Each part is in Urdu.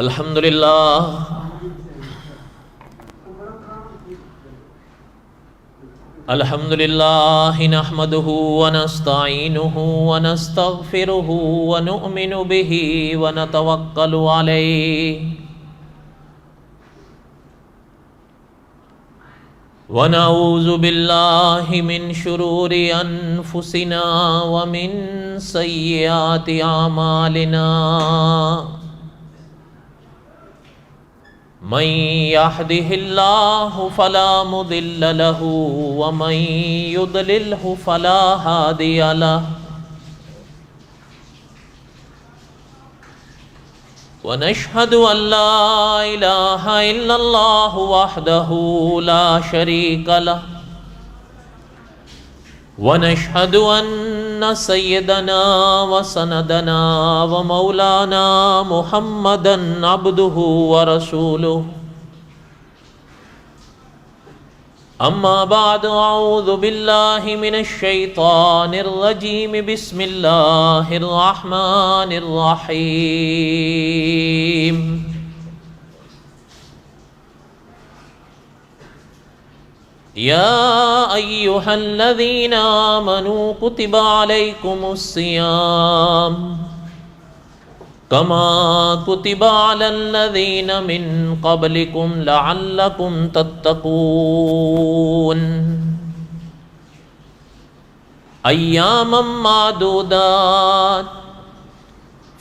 الحمد للہ الحمد للہ نحمده ونستعینه ونستغفره ونؤمن به ونتوکل علیہ ونعوذ باللہ من شرور انفسنا ومن سیئات اعمالنا من يهده الله فلا مضل له ومن يضلله فلا هادي له ونشهد أن لا إله إلا الله وحده لا شريك له ونشهد أن سيدنا وسندنا ومولانا محمدا عبده ورسوله أما بعد أعوذ بالله من الشيطان الرجيم بسم الله الرحمن الرحيم يا أيها الذين آمنوا كتب عليكم الصيام كما كتب على الذين من قبلكم لعلكم تتقون أياما معدودات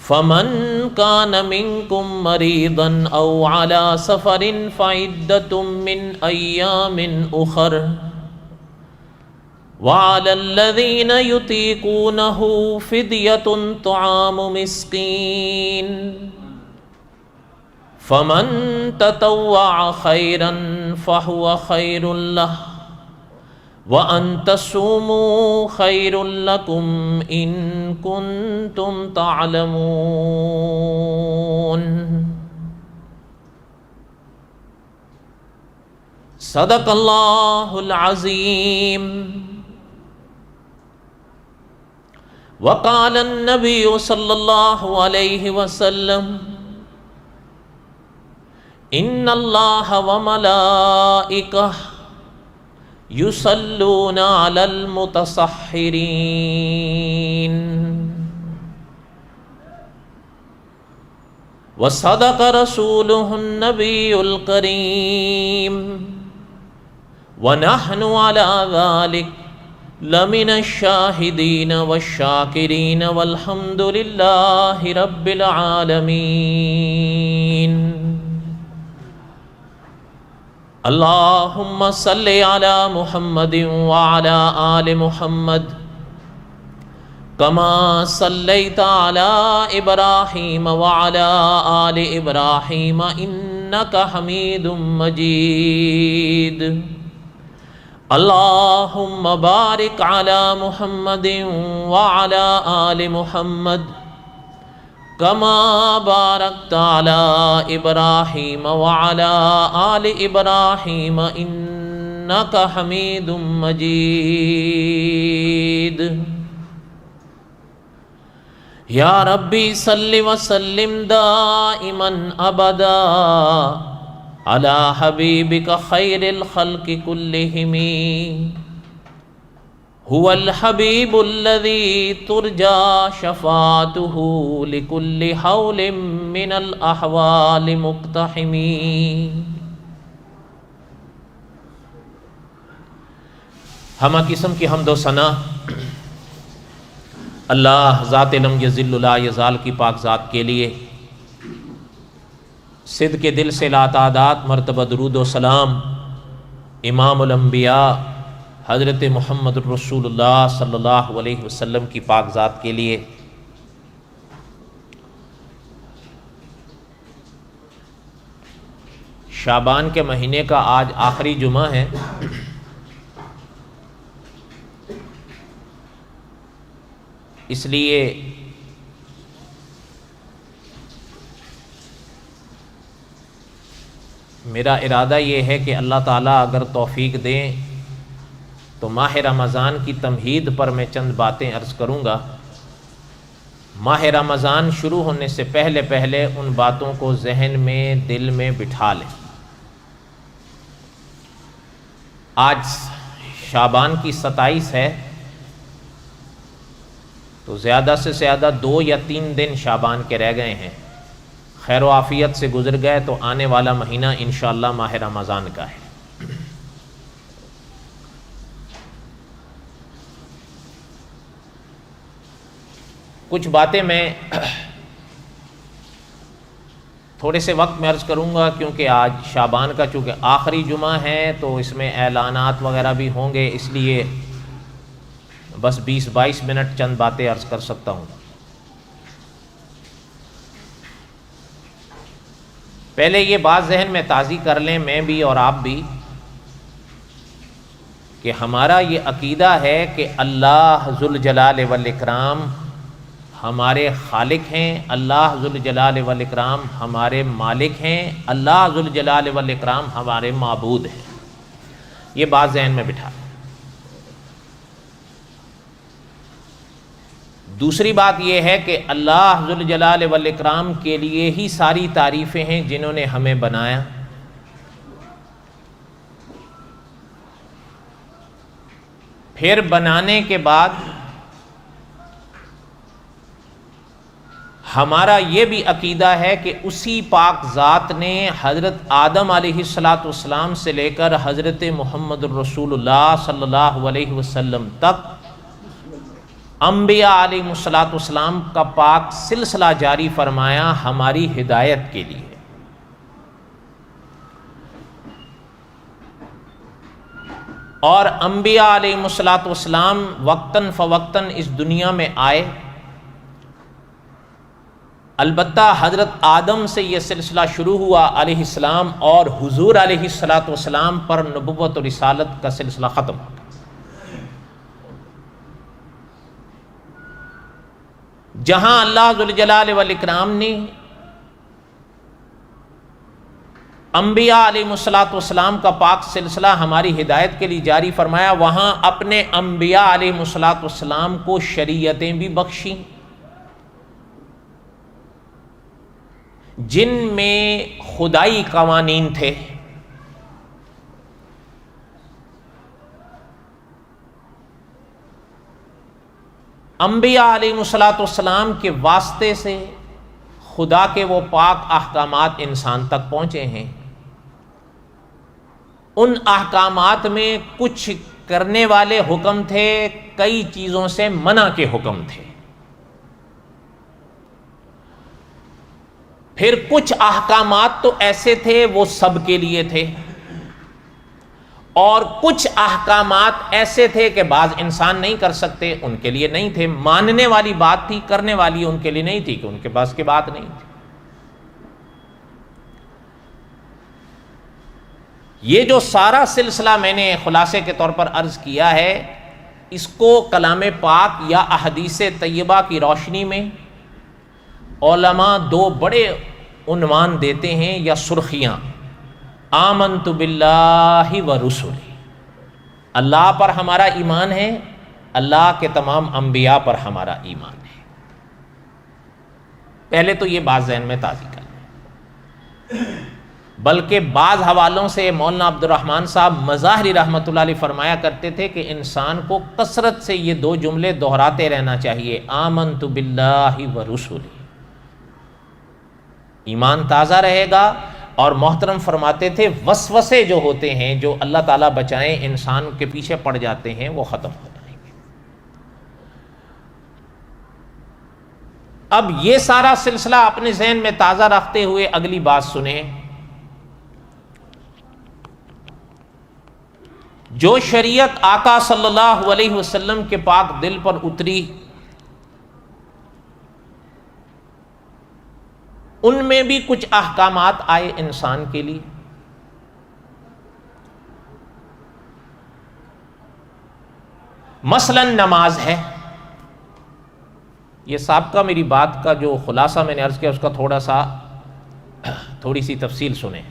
فمن كان منكم مريضا أو على سفر فعدة من أيام أخر وعلى الذين يطيقونه فدية طعام مسكين فمن تطوع خيرا فهو خير له وَأَن تَصُومُوا خَيْرٌ لَكُمْ إِن كُنتُمْ تَعْلَمُونَ صدق اللہ العظیم وقال النبی صلی اللہ علیہ وسلم ان اللہ وملائکہ یصلون علی المتصحرین وصدق رسولہ النبی الکریم ونحن علی ذلک لمن الشاہدین والشاکرین والحمد للہ رب العالمین اللہم صلی علی محمد وعلی آل محمد کما صلیت علی ابراہیم وعلی آل ابراہیم انکا حمید مجید اللہم بارک علی محمد وعلی آل محمد کما بارکت علی ابراہیم وعلی آل ابراہیم انکا حمید مجید یا ربی صلی وسلم دائما ابدا علی حبیبک خیر الخلق کلہم هو الحبیب الذی ترجا شفاعته لكل حول من الاحوال مقتحم ہمہ قسم کی حمد و ثنا اللہ ذات لم یذل لا یزال کی پاک ذات کے لیے صدق دل سے لا تعداد مرتبہ درود و سلام امام الانبیاء حضرت محمد رسول اللہ صلی اللہ علیہ وسلم کی پاک ذات کے لیے شعبان کے مہینے کا آج آخری جمعہ ہے اس لیے میرا ارادہ یہ ہے کہ اللہ تعالیٰ اگر توفیق دیں تو ماہ رمضان کی تمہید پر میں چند باتیں عرض کروں گا۔ ماہ رمضان شروع ہونے سے پہلے پہلے ان باتوں کو ذہن میں دل میں بٹھا لیں۔ آج شعبان کی 27 ہے، تو زیادہ سے زیادہ 2 یا 3 دن شعبان کے رہ گئے ہیں، خیر و عافیت سے گزر گئے تو آنے والا مہینہ انشاءاللہ ماہ رمضان کا ہے۔ کچھ باتیں میں تھوڑے سے وقت میں عرض کروں گا، کیونکہ آج شعبان کا چونکہ آخری جمعہ ہے تو اس میں اعلانات وغیرہ بھی ہوں گے، اس لیے بس 20-22 منٹ چند باتیں عرض کر سکتا ہوں۔ پہلے یہ بات ذہن میں تازی کر لیں، میں بھی اور آپ بھی، کہ ہمارا یہ عقیدہ ہے کہ اللہ ذوالجلال والاکرام ہمارے خالق ہیں، اللہ ذوالجلال والاکرام ہمارے مالک ہیں، اللہ ذوالجلال والاکرام ہمارے معبود ہیں۔ یہ بات ذہن میں بٹھا۔ دوسری بات یہ ہے کہ اللہ ذوالجلال والاکرام کے لیے ہی ساری تعریفیں ہیں جنہوں نے ہمیں بنایا۔ پھر بنانے کے بعد ہمارا یہ بھی عقیدہ ہے کہ اسی پاک ذات نے حضرت آدم علیہ السلام سے لے کر حضرت محمد الرسول اللہ صلی اللہ علیہ وسلم تک انبیاء علیہ السلام کا پاک سلسلہ جاری فرمایا ہماری ہدایت کے لیے۔ اور انبیاء علیہ السلام وقتاً فوقتاً اس دنیا میں آئے، البتہ حضرت آدم سے یہ سلسلہ شروع ہوا علیہ السلام، اور حضور علیہ السلام پر نبوت و رسالت کا سلسلہ ختم ہو گیا۔ جہاں اللہ ذوالجلال والاکرام نے انبیاء علیہ السلام کا پاک سلسلہ ہماری ہدایت کے لیے جاری فرمایا، وہاں اپنے انبیاء علیہ السلام کو شریعتیں بھی بخشیں جن میں خدائی قوانین تھے۔ انبیاء علیہ السلام کے واسطے سے خدا کے وہ پاک احکامات انسان تک پہنچے ہیں۔ ان احکامات میں کچھ کرنے والے حکم تھے، کئی چیزوں سے منع کے حکم تھے۔ پھر کچھ احکامات تو ایسے تھے وہ سب کے لیے تھے، اور کچھ احکامات ایسے تھے کہ بعض انسان نہیں کر سکتے، ان کے لیے نہیں تھے، ماننے والی بات تھی، کرنے والی ان کے لیے نہیں تھی، کہ ان کے پاس کی بات نہیں تھی۔ یہ جو سارا سلسلہ میں نے خلاصے کے طور پر عرض کیا ہے، اس کو کلام پاک یا احادیث طیبہ کی روشنی میں علماء 2 بڑے عنوان دیتے ہیں یا سرخیاں: آمنت باللہ و رسلہ، اللہ پر ہمارا ایمان ہے، اللہ کے تمام انبیاء پر ہمارا ایمان ہے۔ پہلے تو یہ بات ذہن میں تازی کر لیں، بلکہ بعض حوالوں سے مولانا عبد الرحمن صاحب مظاہری رحمۃ اللہ علیہ فرمایا کرتے تھے کہ انسان کو کثرت سے یہ 2 جملے دہراتے رہنا چاہیے: آمنت باللہ و رسلہ۔ ایمان تازہ رہے گا، اور محترم فرماتے تھے وسوسے جو ہوتے ہیں، جو اللہ تعالیٰ بچائیں، انسان کے پیچھے پڑ جاتے ہیں، وہ ختم ہو جائیں گے۔ اب یہ سارا سلسلہ اپنے ذہن میں تازہ رکھتے ہوئے اگلی بات سنیں۔ جو شریعت آقا صلی اللہ علیہ وسلم کے پاک دل پر اتری، ان میں بھی کچھ احکامات آئے انسان کے لیے۔ مثلا نماز ہے، یہ سابقہ میری بات کا جو خلاصہ میں نے عرض کیا، اس کا تھوڑی سی تفصیل سنیں۔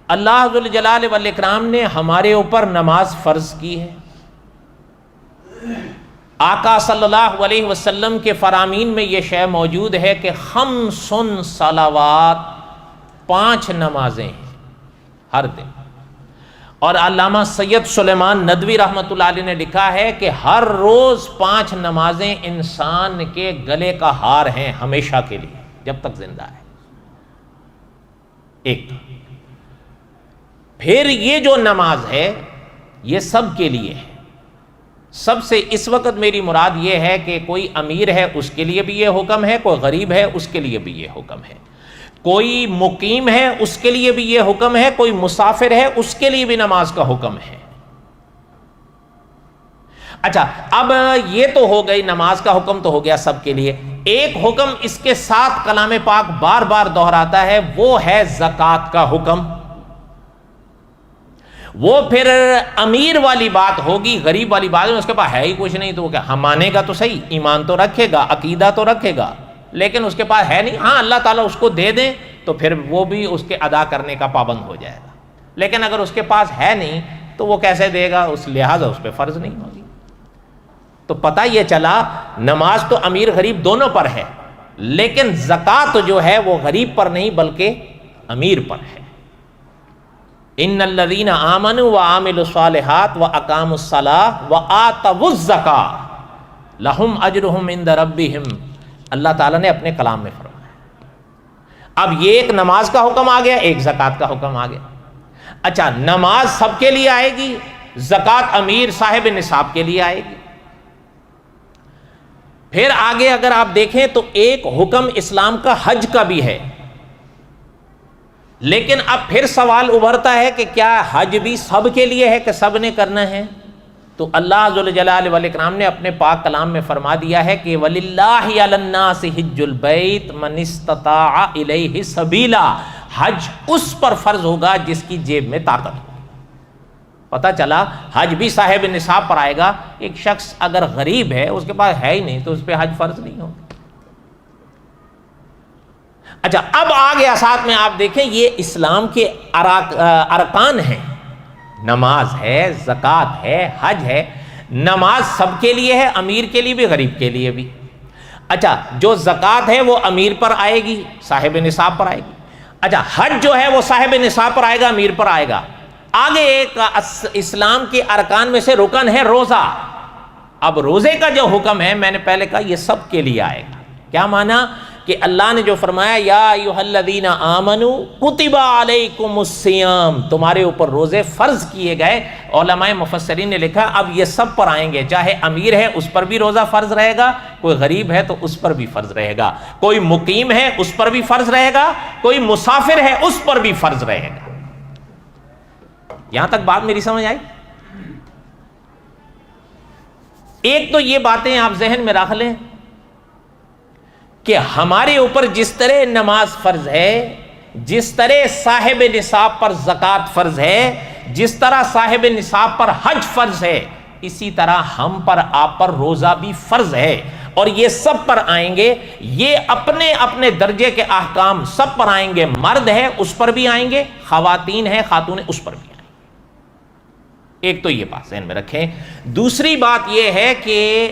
اللہ ذوالجلال والاکرام نے ہمارے اوپر نماز فرض کی ہے، آقا صلی اللہ علیہ وسلم کے فرامین میں یہ شے موجود ہے کہ 5 صلوات 5 نمازیں ہیں ہر دن. اور علامہ سید سلیمان ندوی رحمۃ اللہ علیہ نے لکھا ہے کہ ہر روز 5 نمازیں انسان کے گلے کا ہار ہیں ہمیشہ کے لیے جب تک زندہ ہے. ایک پھر یہ جو نماز ہے یہ سب کے لیے ہے. سب سے اس وقت میری مراد یہ ہے کہ کوئی امیر ہے اس کے لیے بھی یہ حکم ہے, کوئی غریب ہے اس کے لیے بھی یہ حکم ہے, کوئی مقیم ہے اس کے لیے بھی یہ حکم ہے, کوئی مسافر ہے اس کے لیے بھی نماز کا حکم ہے. اچھا, اب یہ تو ہو گئی نماز کا حکم تو ہو گیا سب کے لیے. ایک حکم اس کے ساتھ کلام پاک بار بار دہراتا ہے, وہ ہے زکوٰۃ کا حکم. وہ پھر امیر والی بات ہوگی, غریب والی بات ہے, اس کے پاس ہے ہی کچھ نہیں تو وہ کیا ہم مانے گا تو صحیح, ایمان تو رکھے گا, عقیدہ تو رکھے گا, لیکن اس کے پاس ہے نہیں. ہاں اللہ تعالیٰ اس کو دے دیں تو پھر وہ بھی اس کے ادا کرنے کا پابند ہو جائے گا, لیکن اگر اس کے پاس ہے نہیں تو وہ کیسے دے گا, اس لہٰذا اس پہ فرض نہیں ہوگی. تو پتہ یہ چلا نماز تو امیر غریب دونوں پر ہے, لیکن زکوٰۃ جو ہے وہ غریب پر نہیں بلکہ امیر پر ہے. ان الذین آمنوا وعملوا الصالحات واقاموا الصلاۃ وآتوا الزکاۃ لہم اجرہم عند ربہم, اللہ تعالیٰ نے اپنے کلام میں فرمایا. اب یہ ایک نماز کا حکم آ گیا, ایک زکوٰۃ کا حکم آ گیا. اچھا, نماز سب کے لیے آئے گی, زکوٰۃ امیر صاحب نصاب کے لیے آئے گی. پھر آگے اگر آپ دیکھیں تو ایک حکم اسلام کا حج کا بھی ہے, لیکن اب پھر سوال ابھرتا ہے کہ کیا حج بھی سب کے لیے ہے کہ سب نے کرنا ہے؟ تو اللہ ذو الجلال والاکرام نے اپنے پاک کلام میں فرما دیا ہے کہ وَلِلَّهِ عَلَى النَّاسِ حِجُّ الْبَيْتِ مَنِ اسْتَطَاعَ إِلَيْهِ سَبِيلًا, حج اس پر فرض ہوگا جس کی جیب میں طاقت ہو. پتہ چلا حج بھی صاحب نصاب پر آئے گا. ایک شخص اگر غریب ہے, اس کے پاس ہے ہی نہیں, تو اس پہ حج فرض نہیں ہوگا. اچھا, اب آ گیا ساتھ میں آپ دیکھیں یہ اسلام کے ارکان ہیں, نماز ہے, زکوٰۃ ہے, حج ہے. نماز سب کے لیے ہے, امیر کے لیے بھی غریب کے لیے بھی. اچھا, جو زکوٰۃ ہے وہ امیر پر آئے گی, صاحب نصاب پر آئے گی. اچھا, حج جو ہے وہ صاحب نصاب پر آئے گا, امیر پر آئے گا. آگے ایک اسلام کے ارکان میں سے رکن ہے روزہ. اب روزے کا جو حکم ہے میں نے پہلے کہا یہ سب کے لیے آئے گا. کیا معنی کہ اللہ نے جو فرمایا یا ایھا الذین آمنوا کتب علیکم الصیام, تمہارے اوپر روزے فرض کیے گئے. علماء مفسرین نے لکھا اب یہ سب پر آئیں گے, چاہے امیر ہے اس پر بھی روزہ فرض رہے گا, کوئی غریب ہے تو اس پر بھی فرض رہے گا, کوئی مقیم ہے اس پر بھی فرض رہے گا, کوئی مسافر ہے اس پر بھی فرض رہے گا. یہاں تک بات میری سمجھ آئی؟ ایک تو یہ باتیں آپ ذہن میں رکھ لیں کہ ہمارے اوپر جس طرح نماز فرض ہے, جس طرح صاحب نصاب پر زکوٰۃ فرض ہے, جس طرح صاحب نصاب پر حج فرض ہے, اسی طرح ہم پر آپ پر روزہ بھی فرض ہے. اور یہ سب پر آئیں گے, یہ اپنے اپنے درجے کے احکام سب پر آئیں گے. مرد ہے اس پر بھی آئیں گے, خواتین ہے خاتون اس پر بھی آئیں گے. ایک تو یہ بات ذہن میں رکھیں. دوسری بات یہ ہے کہ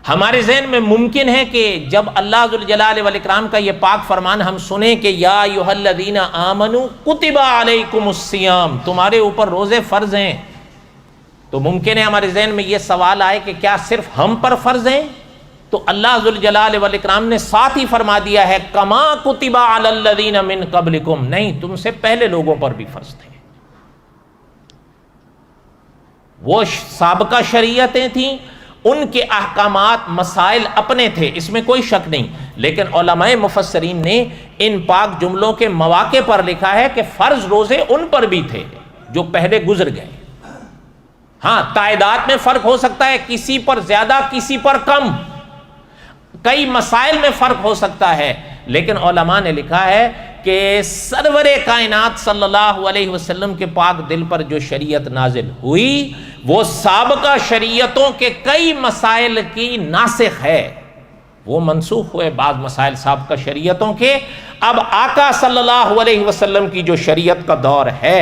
ہمارے ذہن میں ممکن ہے کہ جب اللہ ذو الجلال والاکرام کا یہ پاک فرمان ہم سنیں کہ یا ایھا الذین آمنوا کتب علیکم الصیام, تمہارے اوپر روزے فرض ہیں, تو ممکن ہے ہمارے ذہن میں یہ سوال آئے کہ کیا صرف ہم پر فرض ہیں؟ تو اللہ ذو الجلال والاکرام نے ساتھ ہی فرما دیا ہے کما کتب علی الذین من قبلکم, نہیں تم سے پہلے لوگوں پر بھی فرض تھے. وہ سابقہ شریعتیں تھیں, ان کے احکامات مسائل اپنے تھے, اس میں کوئی شک نہیں, لیکن علماء مفسرین نے ان پاک جملوں کے مواقع پر لکھا ہے کہ فرض روزے ان پر بھی تھے جو پہلے گزر گئے. ہاں تعداد میں فرق ہو سکتا ہے, کسی پر زیادہ کسی پر کم, کئی مسائل میں فرق ہو سکتا ہے, لیکن علماء نے لکھا ہے کہ سرور کائنات صلی اللہ علیہ وسلم کے پاک دل پر جو شریعت نازل ہوئی وہ سابقہ شریعتوں کے کئی مسائل کی ناسخ ہے, وہ منسوخ ہوئے بعض مسائل سابقہ شریعتوں کے. اب آقا صلی اللہ علیہ وسلم کی جو شریعت کا دور ہے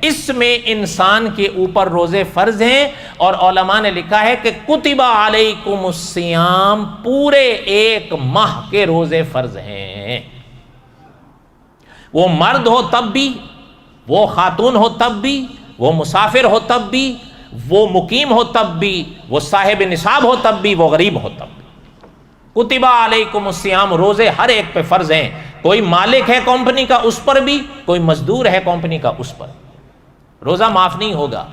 اس میں انسان کے اوپر روزے فرض ہیں، اور علماء نے لکھا ہے کہ کتب علیکم الصیام، پورے 1 ماہ کے روزے فرض ہیں۔ وہ مرد ہو تب بھی، وہ خاتون ہو تب بھی، وہ مسافر ہو تب بھی، وہ مقیم ہو تب بھی، وہ صاحب نصاب ہو تب بھی، وہ غریب ہو تب بھی۔ کتب علیکم الصیام، روزے ہر ایک پہ فرض ہیں، کوئی مالک ہے کمپنی کا اس پر بھی، کوئی مزدور ہے کمپنی کا اس پر، روزہ معاف نہیں ہوگا۔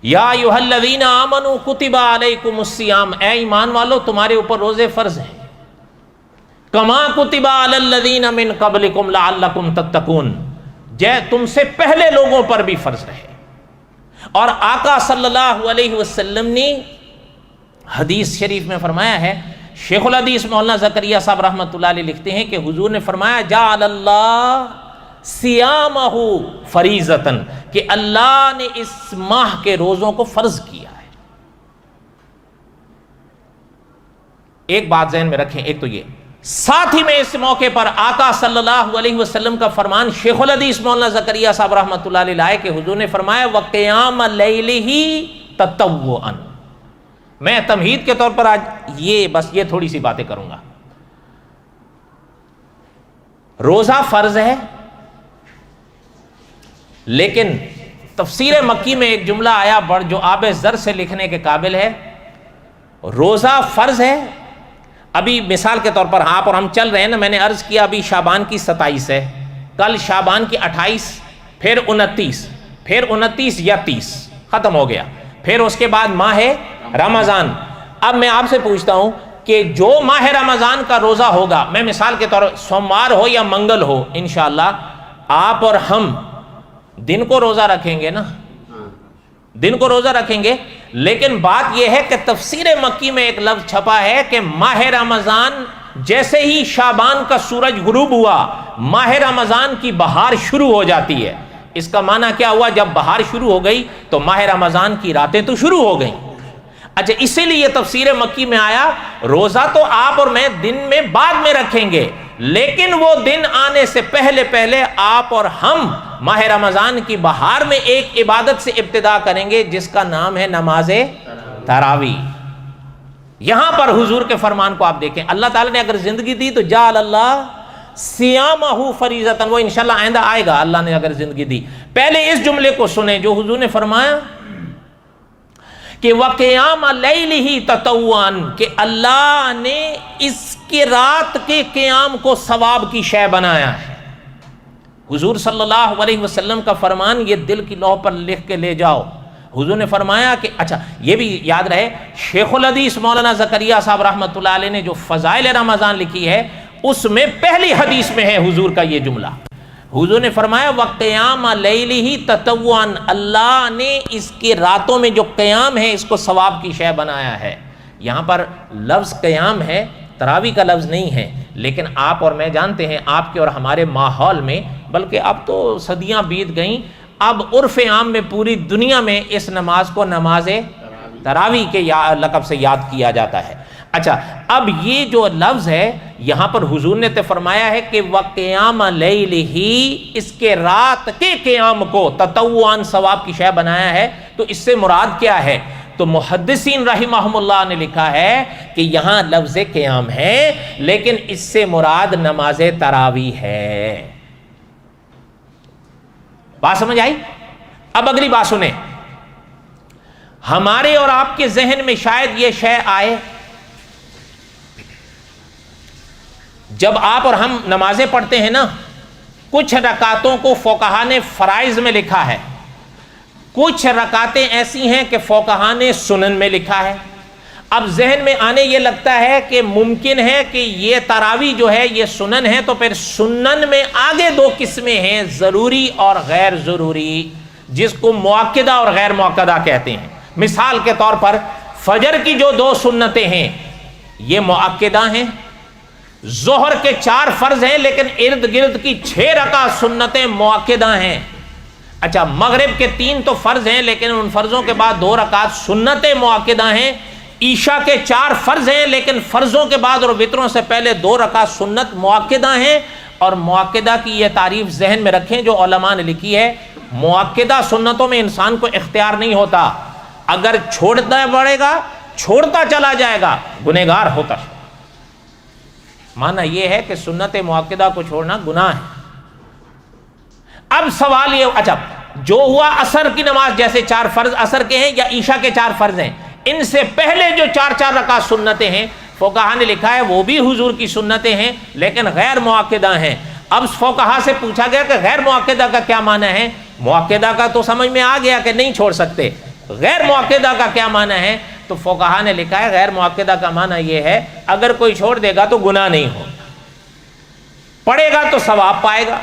یا ایھا الذین آمنوا کتب علیکم الصیام، اے ایمان والو تمہارے اوپر روزے فرض ہیں، کما کتب علی الذین من قبلکم لعلکم تتقون، تم سے پہلے لوگوں پر بھی فرض رہے۔ اور آقا صلی اللہ علیہ وسلم نے حدیث شریف میں فرمایا ہے، شیخ الحدیث مولانا زکریہ صاحب رحمۃ اللہ علیہ لکھتے ہیں کہ حضور نے فرمایا جعل اللہ صیامہ فریضۃ، کہ اللہ نے اس ماہ کے روزوں کو فرض کیا ہے۔ ایک بات ذہن میں رکھیں، ایک تو یہ، ساتھ ہی میں اس موقع پر آقا صلی اللہ علیہ وسلم کا فرمان شیخ الحدیث مولانا زکریہ صاحب رحمۃ اللہ علیہ لائے کہ حضور نے فرمایا وَقِيَامَ لَيْلِهِ تَطَوُّعًا۔ میں تمہید کے طور پر آج یہ تھوڑی سی باتیں کروں گا۔ روزہ فرض ہے، لیکن تفسیر مکی میں ایک جملہ آیا جو آب زر سے لکھنے کے قابل ہے۔ روزہ فرض ہے، ابھی مثال کے طور پر آپ اور ہم چل رہے ہیں نا، میں نے عرض کیا ابھی شعبان کی 27 ہے، کل شعبان کی 28، پھر 29، پھر 29 یا 30 ختم ہو گیا، پھر اس کے بعد ماہ رمضان۔ اب میں آپ سے پوچھتا ہوں کہ جو ماہ رمضان کا روزہ ہوگا، میں مثال کے طور پر سوموار ہو یا منگل ہو، انشاءاللہ آپ اور ہم دن کو روزہ رکھیں گے نا، دن کو روزہ رکھیں گے، لیکن بات یہ ہے کہ تفسیر مکی میں ایک لفظ چھپا ہے کہ ماہ رمضان جیسے ہی شعبان کا سورج غروب ہوا، ماہ رمضان کی بہار شروع ہو جاتی ہے۔ اس کا معنی کیا ہوا؟ جب بہار شروع ہو گئی تو ماہ رمضان کی راتیں تو شروع ہو گئیں۔ اچھا، اسی لیے تفسیر مکی میں آیا روزہ تو آپ اور میں دن میں بعد میں رکھیں گے، لیکن وہ دن آنے سے پہلے آپ اور ہم ماہ رمضان کی بہار میں ایک عبادت سے ابتدا کریں گے جس کا نام ہے نماز تراویح۔ یہاں پر حضور کے فرمان کو آپ دیکھیں، اللہ تعالیٰ نے اگر زندگی دی تو جعل اللہ صیامہ فریضۃ، وہ انشاءاللہ آئندہ آئے گا، اللہ نے اگر زندگی دی۔ پہلے اس جملے کو سنیں جو حضور نے فرمایا کہ وَقِيَامَ لَيْلِهِ تَطَوُّعًا، کہ اللہ نے اس کے رات کے قیام کو ثواب کی شے بنایا ہے۔ حضور صلی اللہ علیہ وسلم کا فرمان یہ دل کی لوح پر لکھ کے لے جاؤ۔ حضور نے فرمایا کہ اچھا یہ بھی یاد رہے، شیخ الحدیث مولانا زکریہ صاحب رحمۃ اللہ علیہ نے جو فضائل رمضان لکھی ہے اس میں پہلی حدیث میں ہے حضور کا یہ جملہ۔ حضور نے فرمایا وَقِيَامَ لَيْلِهِ تَطَوُّعًا، اللہ نے اس کے راتوں میں جو قیام ہے اس کو ثواب کی شے بنایا ہے۔ یہاں پر لفظ قیام ہے، تراویح کا لفظ نہیں ہے، لیکن آپ اور میں جانتے ہیں آپ کے اور ہمارے ماحول میں، بلکہ اب تو صدیاں بیت گئیں، اب عرف عام میں پوری دنیا میں اس نماز کو نماز تراویح کے لقب سے یاد کیا جاتا ہے۔ اچھا، اب یہ جو لفظ ہے یہاں پر حضور نے تو فرمایا ہے کہ وَقِيَامَ لَيْلِهِ، اس کے رات کے قیام کو تطوعاً ثواب کی شے بنایا ہے، تو اس سے مراد کیا ہے؟ تو محدثین رحمہم اللہ نے لکھا ہے کہ یہاں لفظ قیام ہے، لیکن اس سے مراد نماز تراویح ہے۔ بات سمجھ آئی؟ اب اگلی بات سنیں، ہمارے اور آپ کے ذہن میں شاید یہ شے آئے، جب آپ اور ہم نمازیں پڑھتے ہیں نا، کچھ رکعتوں کو فقہا نے فرائض میں لکھا ہے، کچھ رکعتیں ایسی ہیں کہ فقہا نے سنن میں لکھا ہے۔ اب ذہن میں آنے یہ لگتا ہے کہ ممکن ہے کہ یہ تراویح جو ہے یہ سنن ہے، تو پھر سنن میں آگے 2 قسمیں ہیں، ضروری اور غیر ضروری، جس کو مؤکدہ اور غیر مؤکدہ کہتے ہیں۔ مثال کے طور پر فجر کی جو 2 سنتیں ہیں یہ مؤکدہ ہیں، ظہر کے 4 فرض ہیں لیکن ارد گرد کی 6 رکعت سنتیں مؤکدہ ہیں۔ اچھا، مغرب کے 3 تو فرض ہیں لیکن ان فرضوں کے بعد 2 رکعت سنتیں مؤکدہ ہیں۔ عشاء کے 4 فرض ہیں لیکن فرضوں کے بعد اور وطروں سے پہلے 2 رکعت سنت مؤکدہ ہیں۔ اور مؤکدہ کی یہ تعریف ذہن میں رکھیں جو علماء نے لکھی ہے، مؤکدہ سنتوں میں انسان کو اختیار نہیں ہوتا، اگر چھوڑنا پڑے گا چھوڑتا چلا جائے گا، گنہگار ہوتا۔ معنی یہ ہے کہ سنت مؤکدہ کو چھوڑنا گناہ ہے۔ اب سوال یہ، اچھا جو ہوا عصر کی نماز، جیسے 4 فرض عصر کے ہیں یا عشاء کے 4 فرض ہیں، ان سے پہلے جو 4 رکعت سنتیں ہیں، فقہا نے لکھا ہے وہ بھی حضور کی سنتیں ہیں لیکن غیر مؤکدہ ہیں۔ اب فقہا سے پوچھا گیا کہ غیر مؤکدہ کا کیا معنی ہے؟ مؤکدہ کا تو سمجھ میں آ گیا کہ نہیں چھوڑ سکتے، غیر مؤکدہ کا کیا معنی ہے؟ تو فقہا نے لکھا ہے غیر مؤکدہ کا معنی یہ ہے اگر کوئی چھوڑ دے گا تو گناہ نہیں ہوگا، پڑھے گا تو ثواب پائے گا،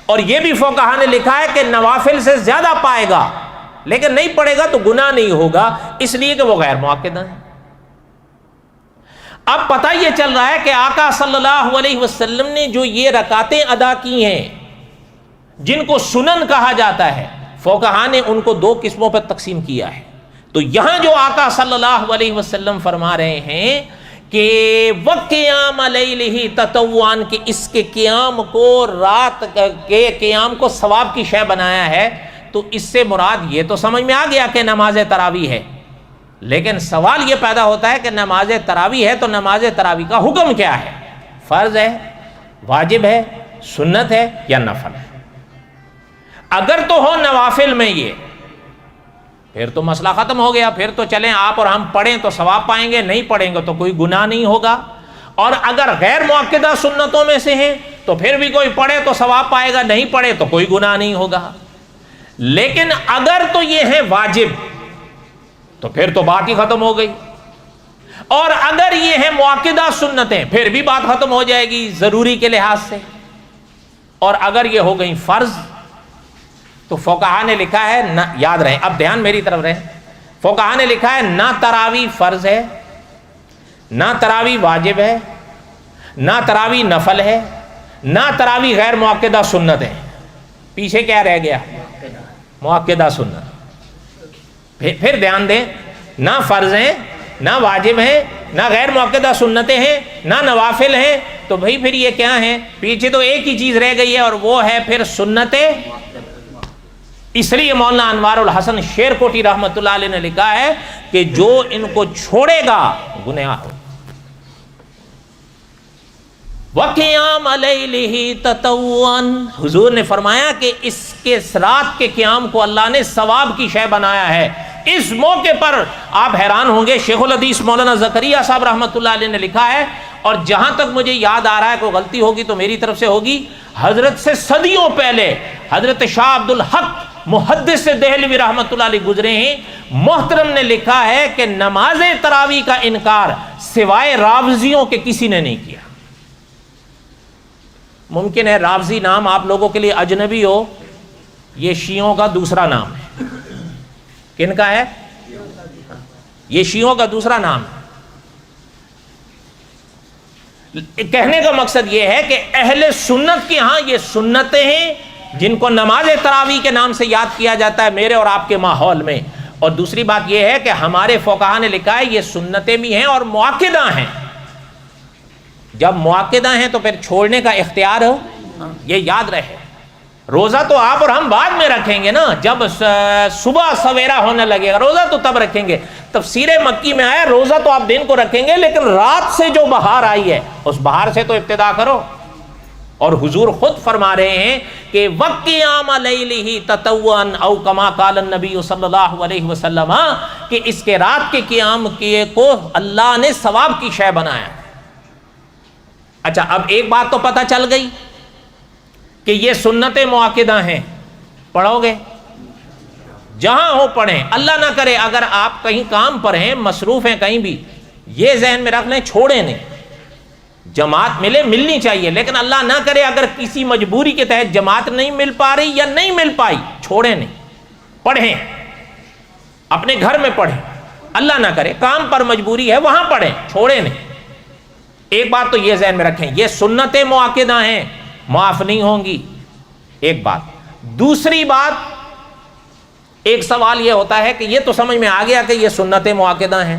اور یہ بھی فقہا نے لکھا ہے کہ نوافل سے زیادہ پائے گا، لیکن نہیں پڑھے گا تو گناہ نہیں ہوگا، اس لیے کہ وہ غیر مؤکدہ ہے۔ اب پتہ یہ چل رہا ہے کہ آقا صلی اللہ علیہ وسلم نے جو یہ رکعتیں ادا کی ہیں جن کو سنن کہا جاتا ہے، فقہا نے ان کو 2 قسموں پر تقسیم کیا ہے۔ تو یہاں جو آقا صلی اللہ علیہ وسلم فرما رہے ہیں کہ وَقِيَامَ لَيْلِهِ تَطَوُّعًا، کہ اس کے قیام کو، رات کے قیام کو ثواب کی شے بنایا ہے، تو اس سے مراد یہ تو سمجھ میں آ گیا کہ نماز تراویح ہے، لیکن سوال یہ پیدا ہوتا ہے کہ نماز تراویح ہے تو نماز تراویح کا حکم کیا ہے؟ فرض ہے، واجب ہے، سنت ہے یا نفل ہے؟ اگر تو ہو نوافل میں یہ، پھر تو مسئلہ ختم ہو گیا، پھر تو چلیں آپ اور ہم پڑھیں تو ثواب پائیں گے، نہیں پڑھیں گے تو کوئی گناہ نہیں ہوگا۔ اور اگر غیر مؤکدہ سنتوں میں سے ہیں تو پھر بھی کوئی پڑھے تو ثواب پائے گا، نہیں پڑھے تو کوئی گناہ نہیں ہوگا۔ لیکن اگر تو یہ ہیں واجب تو پھر تو بات ہی ختم ہو گئی، اور اگر یہ ہیں مؤکدہ سنتیں پھر بھی بات ختم ہو جائے گی ضروری کے لحاظ سے، اور اگر یہ ہو گئی فرض تو فقہا نے لکھا ہے نہ، یاد رہے اب دھیان میری طرف رہے، فقہا نے لکھا ہے نہ تراویح فرض ہے، نہ تراویح واجب ہے، نہ تراویح نفل ہے، نہ تراویح غیر مؤکدہ سنت ہے، پیچھے کیا رہ گیا؟ مؤکدہ سنت۔ پھر دھیان دیں، نہ فرض ہیں، نہ واجب ہیں، نہ غیر مؤکدہ سنتیں ہیں، نہ نوافل ہیں، تو بھائی پھر یہ کیا ہیں؟ پیچھے تو ایک ہی چیز رہ گئی ہے اور وہ ہے پھر سنتیں۔ اس لیے مولانا انوار الحسن شیر کوٹی رحمۃ اللہ علیہ نے لکھا ہے کہ جو ان کو چھوڑے گا گنہگار ہو۔ وَقِيَامَ لَيْلِهِ تَطَوُّعًا، حضور نے فرمایا کہ اس کے رات کے قیام کو اللہ نے ثواب کی شے بنایا ہے۔ اس موقع پر آپ حیران ہوں گے، شیخ الحدیث مولانا زکریا صاحب رحمۃ اللہ علیہ نے لکھا ہے، اور جہاں تک مجھے یاد آ رہا ہے، کوئی غلطی ہوگی تو میری طرف سے ہوگی، حضرت سے صدیوں پہلے حضرت شاہ عبد الحق محدث دہلوی رحمۃ اللہ علیہ گزرے ہیں، محترم نے لکھا ہے کہ نماز تراویح کا انکار سوائے رافضیوں کے کسی نے نہیں کیا۔ ممکن ہے رافضی نام آپ لوگوں کے لیے اجنبی ہو، یہ شیعوں کا دوسرا نام ہے۔ کن کا ہے؟ یہ شیعوں کا دوسرا نام ہے۔ کہنے کا مقصد یہ ہے کہ اہل سنت کے ہاں یہ سنتیں ہیں جن کو نماز تراویح کے نام سے یاد کیا جاتا ہے میرے اور آپ کے ماحول میں، اور دوسری بات یہ ہے کہ ہمارے فقہا نے لکھا ہے یہ سنتیں بھی ہیں اور مؤکدہ ہیں۔ جب مؤکدہ ہیں تو پھر چھوڑنے کا اختیار ہو، یہ یاد رہے۔ روزہ تو آپ اور ہم بعد میں رکھیں گے نا، جب صبح سویرا ہونے لگے گا روزہ تو تب رکھیں گے۔ تفسیر مکی میں آیا روزہ تو آپ دن کو رکھیں گے، لیکن رات سے جو بہار آئی ہے اس بہار سے تو ابتدا کرو۔ اور حضور خود فرما رہے ہیں کہ وَقِيَامَ لَيْلِهِ تَطَوُّعًا او کما قال النبی صلی اللہ علیہ وسلم، کہ اس کے رات کے قیام کو اللہ نے ثواب کی شے بنایا۔ اچھا اب ایک بات تو پتہ چل گئی کہ یہ سنت مؤکدہ ہیں، پڑھو گے جہاں ہو پڑھیں، اللہ نہ کرے اگر آپ کہیں کام پر ہیں، مصروف ہیں کہیں بھی، یہ ذہن میں رکھ لیں چھوڑیں نہیں، جماعت ملنی چاہیے، لیکن اللہ نہ کرے اگر کسی مجبوری کے تحت جماعت نہیں مل پا رہی یا نہیں مل پائی، چھوڑیں نہیں، پڑھیں، اپنے گھر میں پڑھیں، اللہ نہ کرے کام پر مجبوری ہے وہاں پڑھیں، چھوڑیں نہیں۔ ایک بات تو یہ ذہن میں رکھیں، یہ سنتیں مؤکدہ ہیں، معاف نہیں ہوں گی، ایک بات۔ دوسری بات، ایک سوال یہ ہوتا ہے کہ یہ تو سمجھ میں آ گیا کہ یہ سنتیں مؤکدہ ہیں،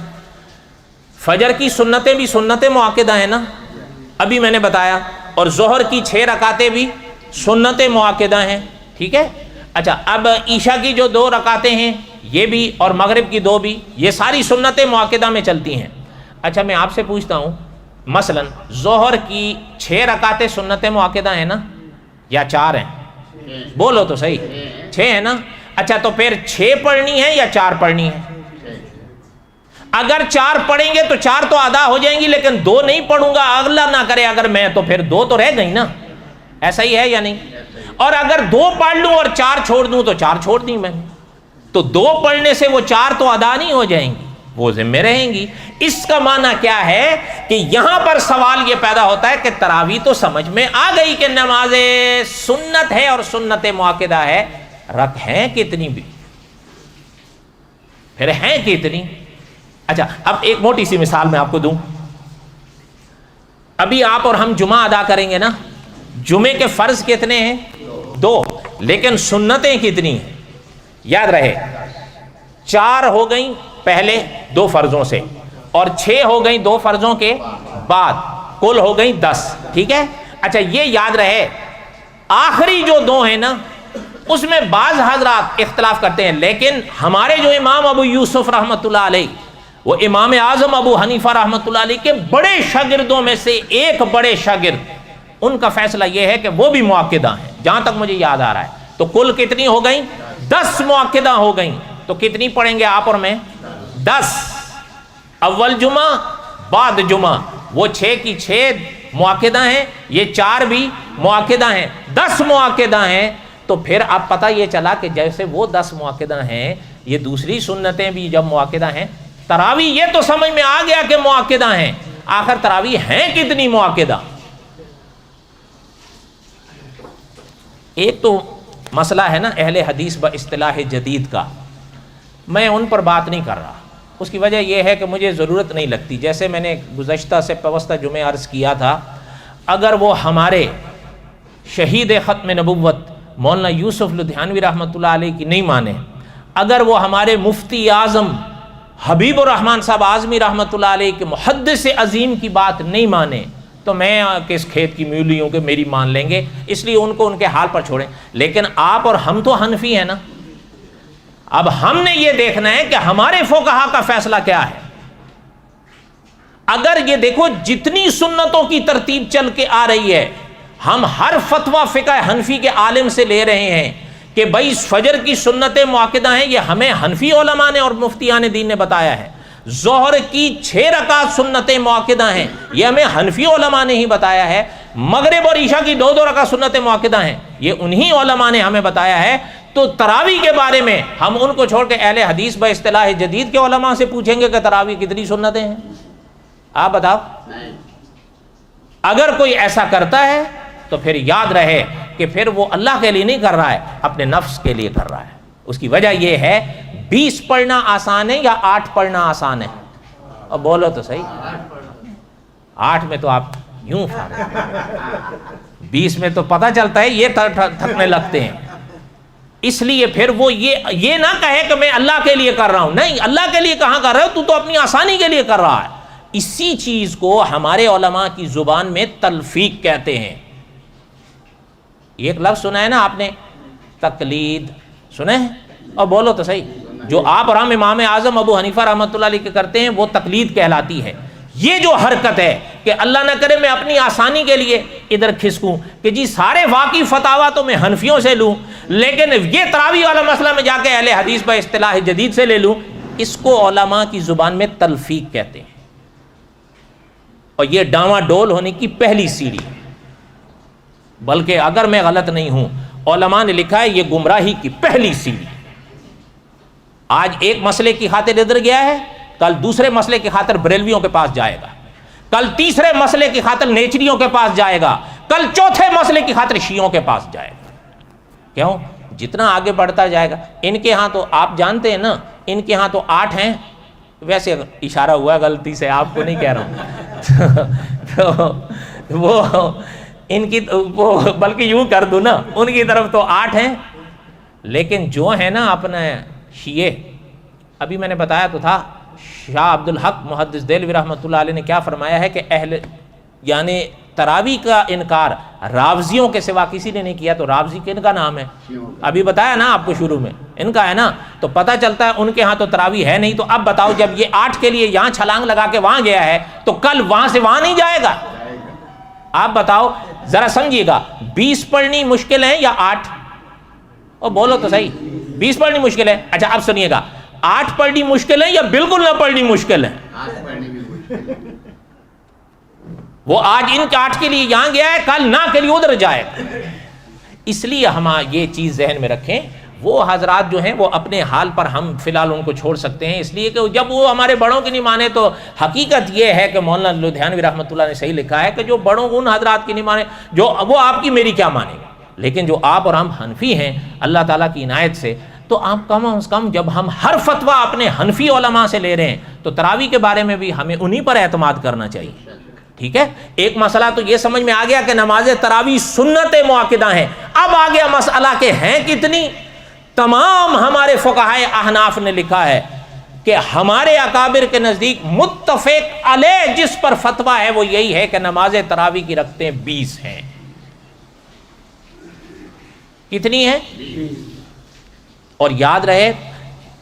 فجر کی سنتیں بھی سنتیں مؤکدہ ہیں نا، ابھی میں نے بتایا، اور ظہر کی 6 رکعتیں بھی سنتیں مؤکدہ ہیں، ٹھیک ہے۔ اچھا اب عشاء کی جو 2 رکعتیں ہیں یہ بھی اور مغرب کی 2 بھی، یہ ساری سنتیں مؤکدہ میں چلتی ہیں۔ اچھا میں آپ سے پوچھتا ہوں مثلا ظہر کی 6 رکعتیں سنت مؤکدہ ہیں نا یا 4 ہیں؟ بولو تو صحیح، 6 ہیں نا؟ اچھا تو پھر 6 پڑھنی ہے یا 4 پڑھنی ہے؟ اگر 4 پڑھیں گے تو 4 تو ادا ہو جائیں گی، لیکن 2 نہیں پڑھوں گا اللہ نہ کرے اگر میں، تو پھر 2 تو رہ گئی نا، ایسا ہی ہے یا نہیں؟ اور اگر 2 پڑھ لوں اور 4 چھوڑ دوں تو 4 چھوڑ دی میں نے، تو 2 پڑھنے سے وہ 4 تو ادا نہیں ہو جائیں گی، وہ ذمہ رہیں گی۔ اس کا معنی کیا ہے کہ یہاں پر سوال یہ پیدا ہوتا ہے کہ تراویح تو سمجھ میں آ گئی کہ نماز سنت ہے اور سنت مؤکدہ ہے، رکھ ہیں کتنی بھی، پھر ہیں کتنی؟ اچھا اب ایک موٹی سی مثال میں آپ کو دوں، ابھی آپ اور ہم جمعہ ادا کریں گے نا، جمعے کے فرض کتنے ہیں؟ 2، لیکن سنتیں کتنی ہیں؟ یاد رہے 4 ہو گئیں پہلے 2 فرضوں سے، اور 6 ہو گئیں 2 فرضوں کے بعد، کل ہو گئیں 10، ٹھیک ہے؟ اچھا یہ یاد رہے آخری جو 2 ہیں نا اس میں بعض حضرات اختلاف کرتے ہیں، لیکن ہمارے جو امام ابو یوسف رحمۃ اللہ علیہ، وہ امام اعظم ابو حنیفہ رحمۃ اللہ علیہ کے بڑے شاگردوں میں سے ایک بڑے شاگرد، ان کا فیصلہ یہ ہے کہ وہ بھی مؤکدہ ہیں جہاں تک مجھے یاد آ رہا ہے۔ تو کل کتنی ہو گئیں؟ 10 مؤکدہ ہو گئیں، تو کتنی پڑھیں گے آپ اور میں؟ 10، اول جمعہ بعد جمعہ، وہ 6 کی 6 مؤکدہ ہیں، یہ 4 بھی مؤکدہ ہیں، 10 مؤکدہ ہیں۔ تو پھر اب پتہ یہ چلا کہ جیسے وہ 10 مؤکدہ ہیں، یہ دوسری سنتیں بھی جب مؤکدہ ہیں، تراویح یہ تو سمجھ میں آ گیا کہ مؤکدہ ہیں، آخر تراویح ہیں کتنی مؤکدہ؟ ایک تو مسئلہ ہے نا اہل حدیث با اصطلاح جدید کا، میں ان پر بات نہیں کر رہا، اس کی وجہ یہ ہے کہ مجھے ضرورت نہیں لگتی۔ جیسے میں نے گزشتہ سے پوستہ جمعہ عرض کیا تھا، اگر وہ ہمارے شہید ختم نبوت مولانا یوسف لدھیانوی رحمۃ اللہ علیہ کی نہیں مانے، اگر وہ ہمارے مفتی اعظم حبیب الرحمن صاحب اعظمی رحمۃ اللہ علیہ کے محدث عظیم کی بات نہیں مانے، تو میں کس کھیت کی مولی ہوں کہ میری مان لیں گے، اس لیے ان کو ان کے حال پر چھوڑیں۔ لیکن آپ اور ہم تو حنفی ہیں نا، اب ہم نے یہ دیکھنا ہے کہ ہمارے فقہا کا فیصلہ کیا ہے۔ اگر یہ دیکھو جتنی سنتوں کی ترتیب چل کے آ رہی ہے، ہم ہر فتویٰ فقہ حنفی کے عالم سے لے رہے ہیں کہ بھائی فجر کی سنتیں مؤکدہ ہیں، یہ ہمیں حنفی علماء نے اور مفتیان دین نے بتایا ہے۔ ظہر کی 6 رکعت سنتیں مؤکدہ ہیں، یہ ہمیں حنفی علماء نے ہی بتایا ہے۔ مغرب اور عشاء کی 2 رکعت سنتیں مؤکدہ ہیں، یہ انہی علماء نے ہمیں بتایا ہے۔ تو تراویح کے بارے میں ہم ان کو چھوڑ کے اہل حدیث با اصطلاح جدید کے علماء سے پوچھیں گے کہ تراویح کتنی سنتیں ہیں؟ آپ بتاؤ۔ اگر کوئی ایسا کرتا ہے تو پھر یاد رہے کہ پھر وہ اللہ کے لیے نہیں کر رہا ہے، اپنے نفس کے لیے کر رہا ہے۔ اس کی وجہ یہ ہے 20 پڑھنا آسان ہے یا 8 پڑھنا آسان ہے؟ اور بولو تو صحیح، 8 میں تو آپ یوں 20 میں تو پتہ چلتا ہے یہ تھکنے لگتے ہیں۔ اس لیے پھر وہ یہ نہ کہے کہ میں اللہ کے لیے کر رہا ہوں، نہیں، اللہ کے لیے کہاں کر رہے ہو، تو اپنی آسانی کے لیے کر رہا ہے۔ اسی چیز کو ہمارے علماء کی زبان میں تلفیق کہتے ہیں۔ ایک لفظ سنا ہے نا آپ نے، تقلید، سنے ہیں؟ اور بولو تو صحیح، جو آپ اور ہم امام اعظم ابو حنیفہ رحمۃ اللہ علیہ کے کرتے ہیں وہ تقلید کہلاتی ہے۔ یہ جو حرکت ہے کہ اللہ نہ کرے میں اپنی آسانی کے لیے ادھر کھسکوں کہ جی سارے واقعی فتاوا تو میں حنفیوں سے لوں، لیکن یہ تراویح والا مسئلہ میں جا کے اہل حدیث با اصطلاح جدید سے لے لوں، اس کو علماء کی زبان میں تلفیق کہتے ہیں۔ اور یہ ڈاواں ڈول ہونے کی پہلی سیڑھی، بلکہ اگر میں غلط نہیں ہوں علماء نے لکھا ہے یہ گمراہی کی پہلی سیڑھی۔ آج ایک مسئلے کی خاطر ادھر گیا ہے، کل دوسرے مسئلے کی خاطر بریلویوں کے پاس جائے گا، کل تیسرے مسئلے کی خاطر نیچریوں کے پاس جائے گا، کل چوتھے مسئلے کی خاطر شیعوں کے پاس جائے گا۔ کیوں؟ جتنا آگے بڑھتا جائے گا۔ ان کے ہاں تو آپ جانتے ہیں نا، ان کے ہاں تو 8 ہیں، ویسے اشارہ ہوا غلطی سے، آپ کو نہیں کہہ رہا ہوں تو وہ ان کی وہ بلکہ یوں کر دوں نا، ان کی طرف تو 8 ہیں، لیکن جو ہے نا اپنے شیعہ، ابھی میں نے بتایا تو تھا شاہ عبد الحق محدث دہلوی رحمۃ اللہ علیہ نے کیا فرمایا ہے کہ یعنی تراوی کا انکار راوزیوں کے سوا کسی نے نہیں کیا، تو راوزی کن کا نام ہے؟ ابھی بتایا نا آپ کو شروع میں، ان کا ہے نا، تو پتہ چلتا ہے ان کے ہاں تو تراوی ہے نہیں۔ تو اب بتاؤ جب یہ 8 کے لیے یہاں چھلانگ لگا کے وہاں گیا ہے تو کل وہاں سے وہاں نہیں جائے گا؟ آپ بتاؤ ذرا سمجھیے گا، 20 پڑھنی مشکل ہے یا 8؟ اور بولو تو صحیح، 20 پڑھنی مشکل ہے؟ اچھا اب سنیے گا، 8 پڑھنی مشکل ہے یا بالکل نہ پڑھنی مشکل ہے؟ وہ آج ان کے 8 کے لیے یہاں گیا ہے، کل نہ کے لیے ادھر جائے گا۔ اس لیے ہم یہ چیز ذہن میں رکھیں، وہ حضرات جو ہیں وہ اپنے حال پر ہم فی الحال ان کو چھوڑ سکتے ہیں، اس لیے کہ جب وہ ہمارے بڑوں کی نہیں مانے تو حقیقت یہ ہے کہ مولانا لدھیانوی رحمۃ اللہ نے صحیح لکھا ہے کہ جو بڑوں ان حضرات کی نہیں مانے، جو وہ آپ کی میری کیا مانیں گے، لیکن جو آپ اور ہم حنفی ہیں اللہ تعالیٰ کی عنایت سے، تو آپ کم از کم جب ہم ہر فتویٰ اپنے حنفی علماء سے لے رہے ہیں تو تراویح کے بارے میں بھی ہمیں انہی پر اعتماد کرنا چاہیے۔ ٹھیک ہے، ایک مسئلہ تو یہ سمجھ میں آ گیا کہ نماز تراویح سنت مؤکدہ ہیں۔ اب آ گیا مسئلہ کہ ہیں کتنی؟ تمام ہمارے فقہائے احناف نے لکھا ہے کہ ہمارے اکابر کے نزدیک متفق علیہ جس پر فتویٰ ہے وہ یہی ہے کہ نماز تراویح کی رکعتیں 20 ہیں۔ کتنی ہیں؟ اور یاد رہے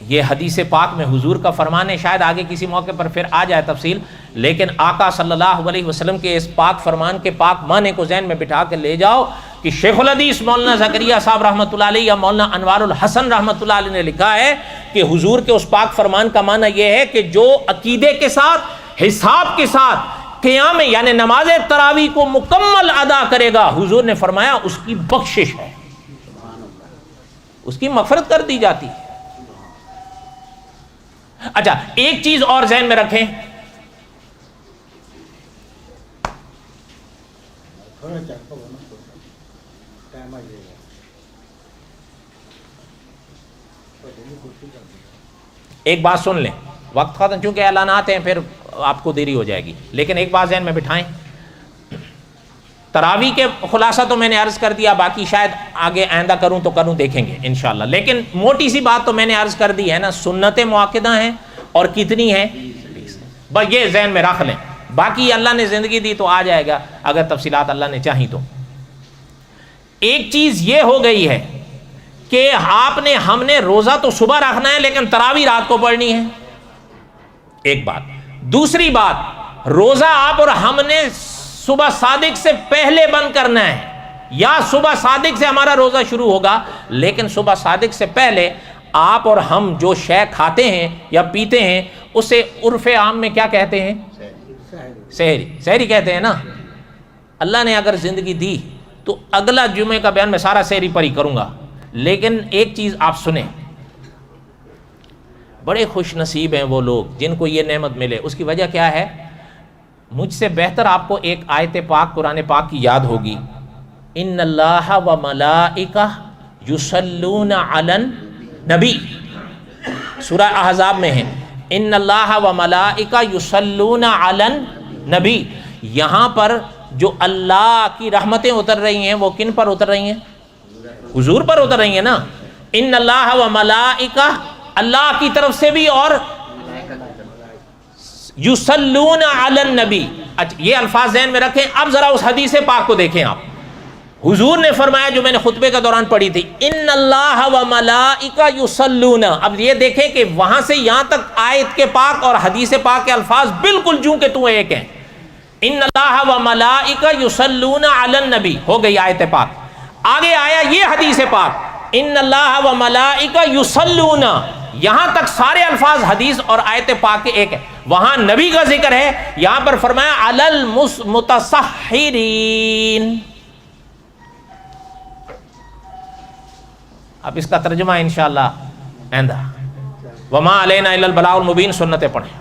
یہ حدیث پاک میں حضور کا فرمان ہے، شاید آگے کسی موقع پر پھر آ جائے تفصیل، لیکن آقا صلی اللہ علیہ وسلم کے اس پاک فرمان کے پاک معنی کو ذہن میں بٹھا کے لے جاؤ کہ شیخ الحدیث مولانا زکریا صاحب رحمۃ اللہ علیہ یا مولانا انوار الحسن رحمۃ اللہ علیہ نے لکھا ہے کہ حضور کے اس پاک فرمان کا معنی یہ ہے کہ جو عقیدے کے ساتھ حساب کے ساتھ قیام یعنی نماز تراویح کو مکمل ادا کرے گا، حضور نے فرمایا اس کی بخشش ہے، اس کی مغفرت کر دی جاتی ہے۔ اچھا ایک چیز اور ذہن میں رکھیں، ایک بات سن لیں، وقت ختم، چونکہ اعلانات ہیں پھر آپ کو دیری ہو جائے گی، لیکن ایک بات ذہن میں بٹھائیں، تراویح کے خلاصہ تو میں نے عرض کر دیا، باقی شاید آگے آئندہ کروں تو کروں، دیکھیں گے انشاءاللہ، لیکن موٹی سی بات تو میں نے عرض کر دی ہے نا، سنت مؤکدہ ہیں اور کتنی ہیں؟ 20۔ بس یہ ذہن میں رکھ لیں، باقی اللہ نے زندگی دی تو آ جائے گا اگر تفصیلات اللہ نے چاہی تو۔ ایک چیز یہ ہو گئی ہے کہ ہم نے روزہ تو صبح رکھنا ہے لیکن تراویح رات کو پڑھنی ہے، ایک بات۔ دوسری بات، روزہ آپ اور ہم نے صبح صادق سے پہلے بند کرنا ہے، یا صبح صادق سے ہمارا روزہ شروع ہوگا لیکن صبح صادق سے پہلے آپ اور ہم جو شے کھاتے ہیں یا پیتے ہیں اسے عرف عام میں کیا کہتے ہیں؟ سحری، سحری کہتے ہیں نا۔ اللہ نے اگر زندگی دی تو اگلا جمعے کا بیان میں سارا سحری پر ہی کروں گا، لیکن ایک چیز آپ سنیں، بڑے خوش نصیب ہیں وہ لوگ جن کو یہ نعمت ملے۔ اس کی وجہ کیا ہے؟ مجھ سے بہتر آپ کو ایک آیت پاک قرآن پاک کی یاد ہوگی، ان اللہ و ملائکہ یصلون علی النبی، سورہ احزاب میں ہے، ان اللہ و ملائکہ یصلون علی النبی۔ یہاں پر جو اللہ کی رحمتیں اتر رہی ہیں وہ کن پر اتر رہی ہیں؟ حضور پر اتر رہی ہیں نا۔ ان اللہ و ملائکہ، اللہ کی طرف سے بھی اور یصلون علی النبی۔ اچھا یہ الفاظ ذہن میں رکھیں۔ اب ذرا اس حدیث پاک کو دیکھیں آپ، حضور نے فرمایا جو میں نے خطبے کے دوران پڑھی تھی، ان اللہ و ملائکہ یصلون۔ اب یہ دیکھیں کہ وہاں سے یہاں تک آیت کے پاک اور حدیث پاک کے الفاظ بالکل جوں کہ تو ایک ہیں۔ ان اللہ و ملائکہ یصلون علی النبی ہو گئی آیت پاک، آگے آیا یہ حدیث پاک ان اللہ و ملائکہ یصلون، یہاں تک سارے الفاظ حدیث اور آیت پاک کے ایک ہے۔ وہاں نبی کا ذکر ہے، یہاں پر فرمایا علی المتصحرین۔ اب اس کا ترجمہ انشاءاللہ آئندہ، وما علینا الا البلاغ المبین، سنتیں پڑھیں۔